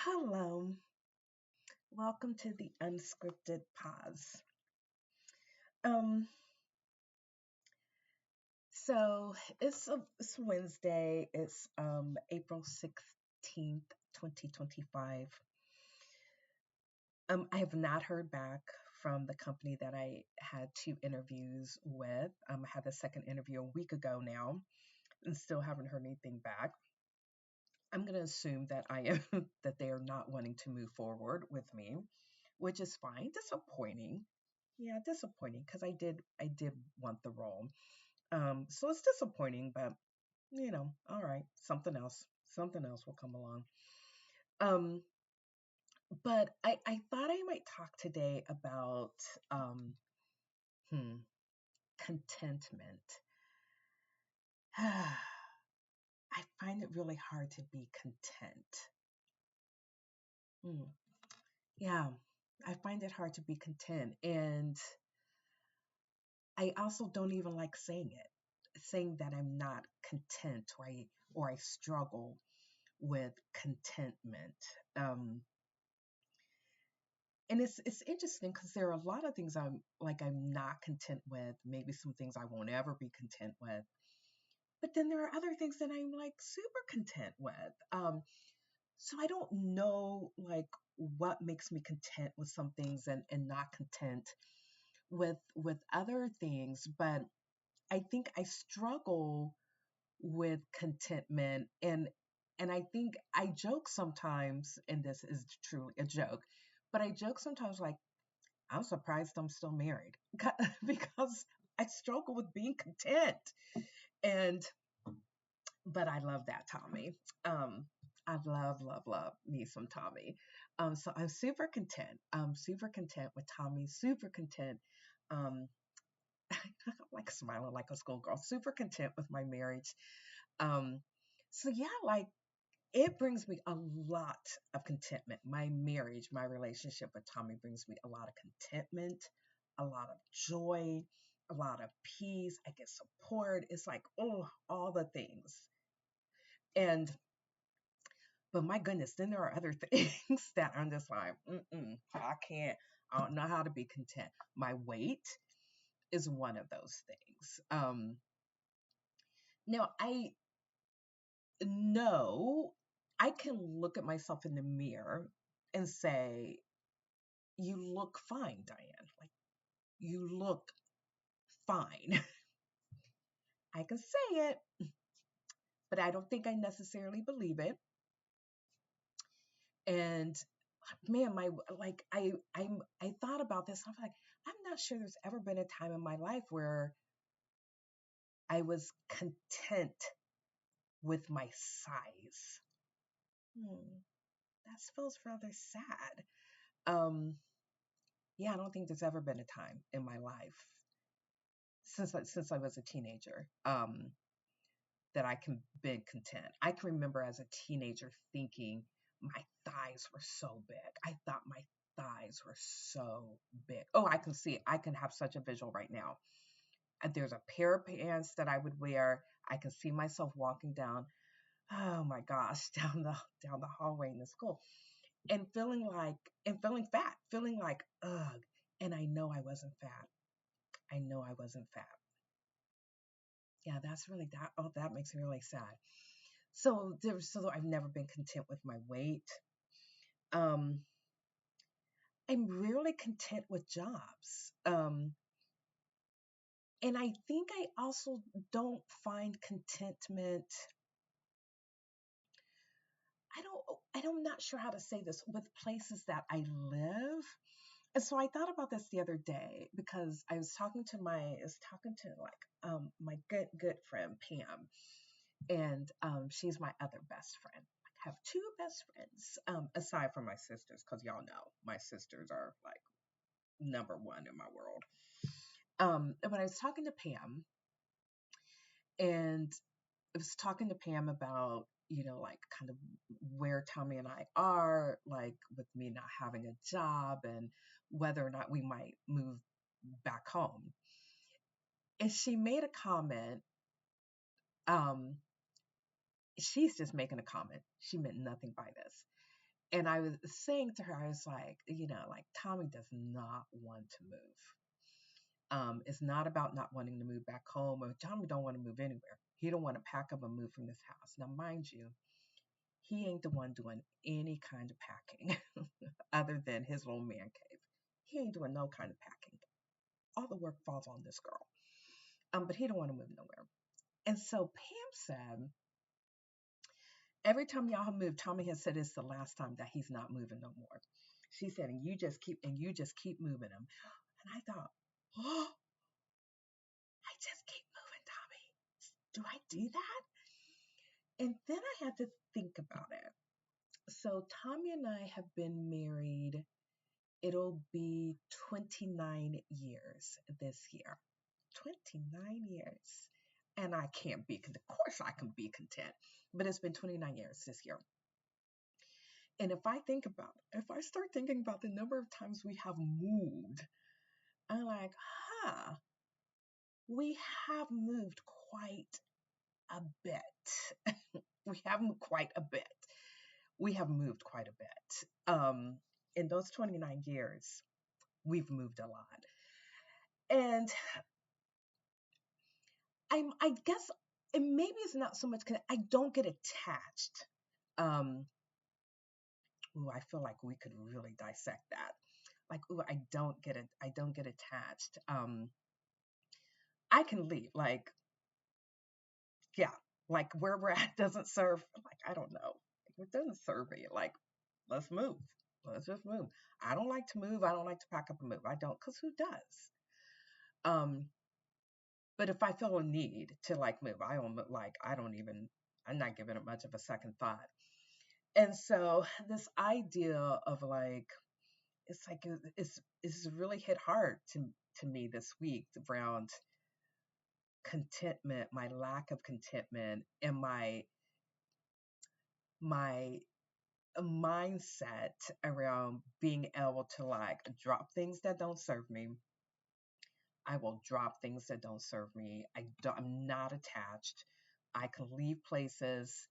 Hello, welcome to the Unscripted Pause. Um, it's Wednesday. It's April 16th, 2025. I have not heard back from the company that I had two interviews with. I had the second interview a week ago now, and still haven't heard anything back. I'm gonna assume that I am that they are not wanting to move forward with me, which is fine. Disappointing. Yeah, disappointing because I did want the role. So it's disappointing, but all right, something else will come along. Um, but I thought I might talk today about um, hmm, contentment. I find it really hard to be content. Hmm. Yeah, I find it hard to be content, and I also don't even like saying it, saying that I'm not content or I struggle with contentment. Um, and it's interesting because there are a lot of things I'm not content with, maybe some things I won't ever be content with. But then there are other things that I'm like super content with. So I don't know like what makes me content with some things and not content with other things, but I think I struggle with contentment and I think I joke sometimes, and this is truly a joke, but I joke sometimes like I'm surprised I'm still married because I struggle with being content. And but I love that Tommy. I love me some Tommy. So I'm super content. I'm super content with Tommy. Super content. Um, I'm like smiling like a schoolgirl. Super content with my marriage. Um, so yeah, like it brings me a lot of contentment. My marriage, my relationship with Tommy brings me a lot of contentment, a lot of joy, a lot of peace. I get support. It's like, oh, all the things. And, but my goodness, then there are other things that I'm just like, I can't, I don't know how to be content. My weight is one of those things. Now, I know I can look at myself in the mirror and say, you look fine, Diane. Like, you look fine. I can say it, but I don't think I necessarily believe it. And man, my like I thought about this. I'm like, I'm not sure there's ever been a time in my life where I was content with my size. Hmm, that feels rather sad. Um, yeah, I don't think there's ever been a time in my life since I was a teenager that I can be content. I can remember as a teenager thinking my thighs were so big. I thought my thighs were so big. Oh, I can see it. I can have such a visual right now. There's a pair of pants that I would wear. I can see myself walking down, oh my gosh, down the hallway in the school and feeling fat, feeling like ugh. And I know I wasn't fat. I know I wasn't fat. Yeah, that's really that. Oh, that makes me really sad. So I've never been content with my weight. Um, I'm rarely content with jobs. And I think I also don't find contentment. I'm not sure how to say this with places that I live. And so I thought about this the other day because I was talking to like my good friend Pam, and she's my other best friend. I have two best friends aside from my sisters, because y'all know my sisters are like number one in my world. And when I was talking to Pam, and I was talking to Pam about like kind of where Tommy and I are, like with me not having a job and whether or not we might move back home. And she made a comment. Um, she's just making a comment. She meant nothing by this. And I was saying to her, I was like, like Tommy does not want to move. It's not about not wanting to move back home, or Tommy don't want to move anywhere. He don't want to pack up and move from this house. Now, mind you, he ain't the one doing any kind of packing other than his little man cave. He ain't doing no kind of packing. All the work falls on this girl. But he don't want to move nowhere. And so Pam said, every time y'all have moved, Tommy has said it's the last time that he's not moving no more. She said, and you just keep moving him. And I thought, oh, I just keep moving Tommy. Do I do that? And then I had to think about it. So Tommy and I have been married. It'll be 29 years this year. 29 years. And I can't be, of course I can be content, but it's been 29 years this year. And if I start thinking about the number of times we have moved, I'm like, we have moved quite a bit. We have moved quite a bit. We have moved quite a bit. In those 29 years, we've moved a lot. And I guess, and maybe it's not so much, I don't get attached. I feel like we could really dissect that. Like, I don't get attached. I can leave, like, yeah, like where we're at doesn't serve, like, I don't know. It doesn't serve me. Like, let's move. Let's just move. I don't like to move. I don't like to pack up and move. I don't, because who does? Um, but if I feel a need to like move, I'm not giving it much of a second thought. And so this idea of like, it's like, it's really hit hard to me this week around contentment, my lack of contentment, and my mindset around being able to like drop things that don't serve me. I will drop things that don't serve me. I'm not attached. I can leave places.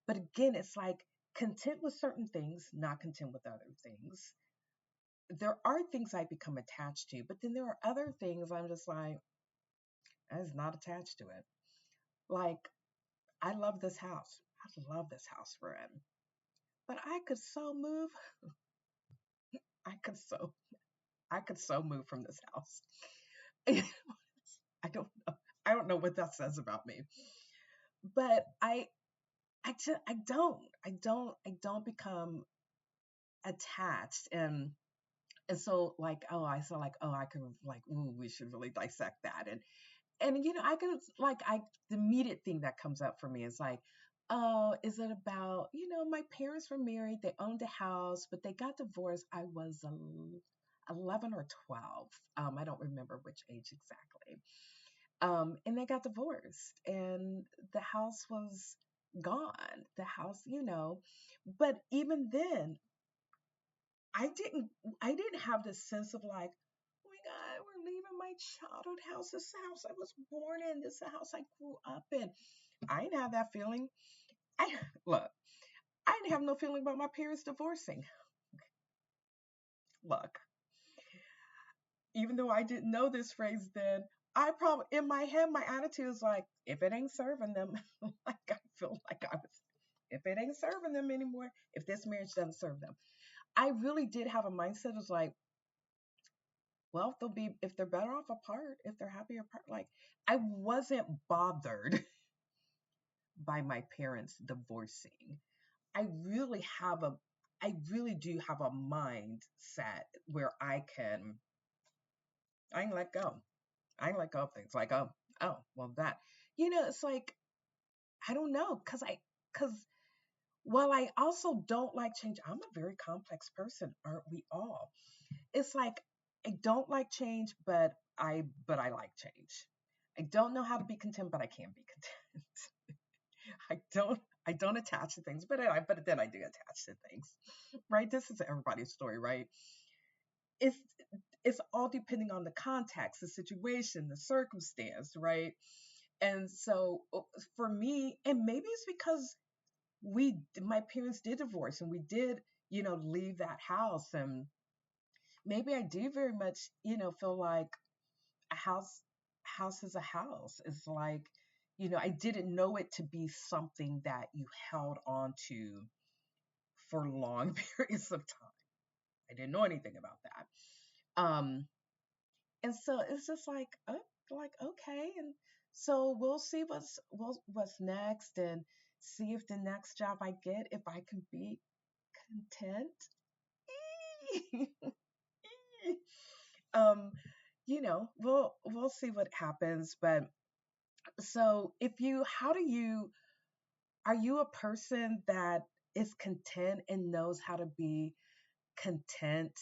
But again, it's like content with certain things, not content with other things. There are things I become attached to, but then there are other things I'm just like, I was not attached to it. Like, I love this house. I love this house we're in. But I could so move. I could so I could so move from this house. I don't know. I don't know what that says about me. But I don't become attached. And so like, I feel like, I could like, ooh, we should really dissect that. And I can like, the immediate thing that comes up for me is like, oh, is it about, my parents were married, they owned a house, but they got divorced. I was 11 or 12. I don't remember which age exactly. And they got divorced, and the house was gone. The house, but even then, I didn't, I didn't have this sense of like, oh my God, we're leaving my childhood house. This house I was born in. This is the house I grew up in. I didn't have that feeling. I look, I didn't have no feeling about my parents divorcing. Look, even though I didn't know this phrase then, I probably in my head my attitude is like, if it ain't serving them, like I feel like I was, if it ain't serving them anymore, if this marriage doesn't serve them, I really did have a mindset of like, well, they'll be, if they're better off apart, if they're happy apart. Like, I wasn't bothered by my parents divorcing. I really have a, I really do have a mindset where I can let go. I can let go of things like, well, that, it's like, I don't know. Cause while I also don't like change, I'm a very complex person, aren't we all? It's like, I don't like change, but I like change. I don't know how to be content, but I can be content. I don't attach to things, but then I do attach to things, right? This is everybody's story, right? It's it's all depending on the context, the situation, the circumstance, right? And so for me, and maybe it's because my parents did divorce, and we did, leave that house. And maybe I do very much, feel like a house is a house. It's like, I didn't know it to be something that you held on to for long periods of time. I didn't know anything about that. And so it's just like okay, and so we'll see what's next, and see if the next job I get, if I can be content. um, we'll see what happens. But so if you how do you are you a person that is content and knows how to be content?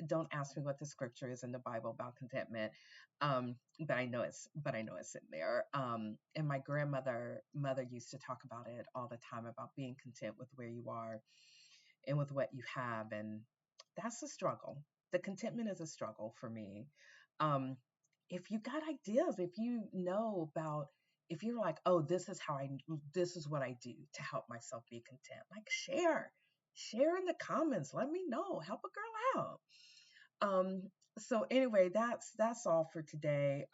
Don't ask me what the scripture is in the Bible about contentment. But I know it's in there. And my grandmother mother used to talk about it all the time, about being content with where you are and with what you have. And that's a struggle. The contentment is a struggle for me. Um, if you got ideas, if you know about, if you're like, oh, this is what I do to help myself be content, like share in the comments. Let me know. Help a girl out. Um, so anyway, that's all for today.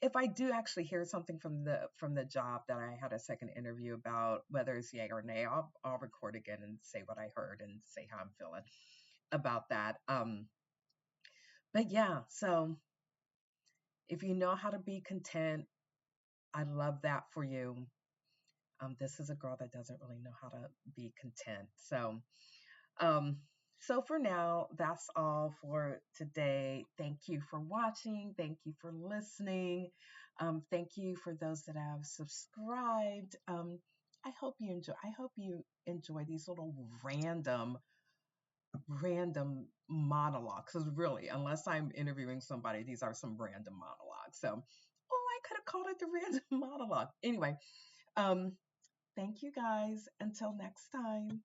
If I do actually hear something from the job that I had a second interview about, whether it's yay or nay, I'll record again and say what I heard and say how I'm feeling about that. But yeah, so if you know how to be content, I love that for you. This is a girl that doesn't really know how to be content. Um, so for now, that's all for today. Thank you for watching. Thank you for listening. Thank you for those that have subscribed. I hope you enjoy these little random monologues. Because really, unless I'm interviewing somebody, these are some random monologues. So, oh, I could have called it the random monologue. Anyway, um, thank you guys. Until next time.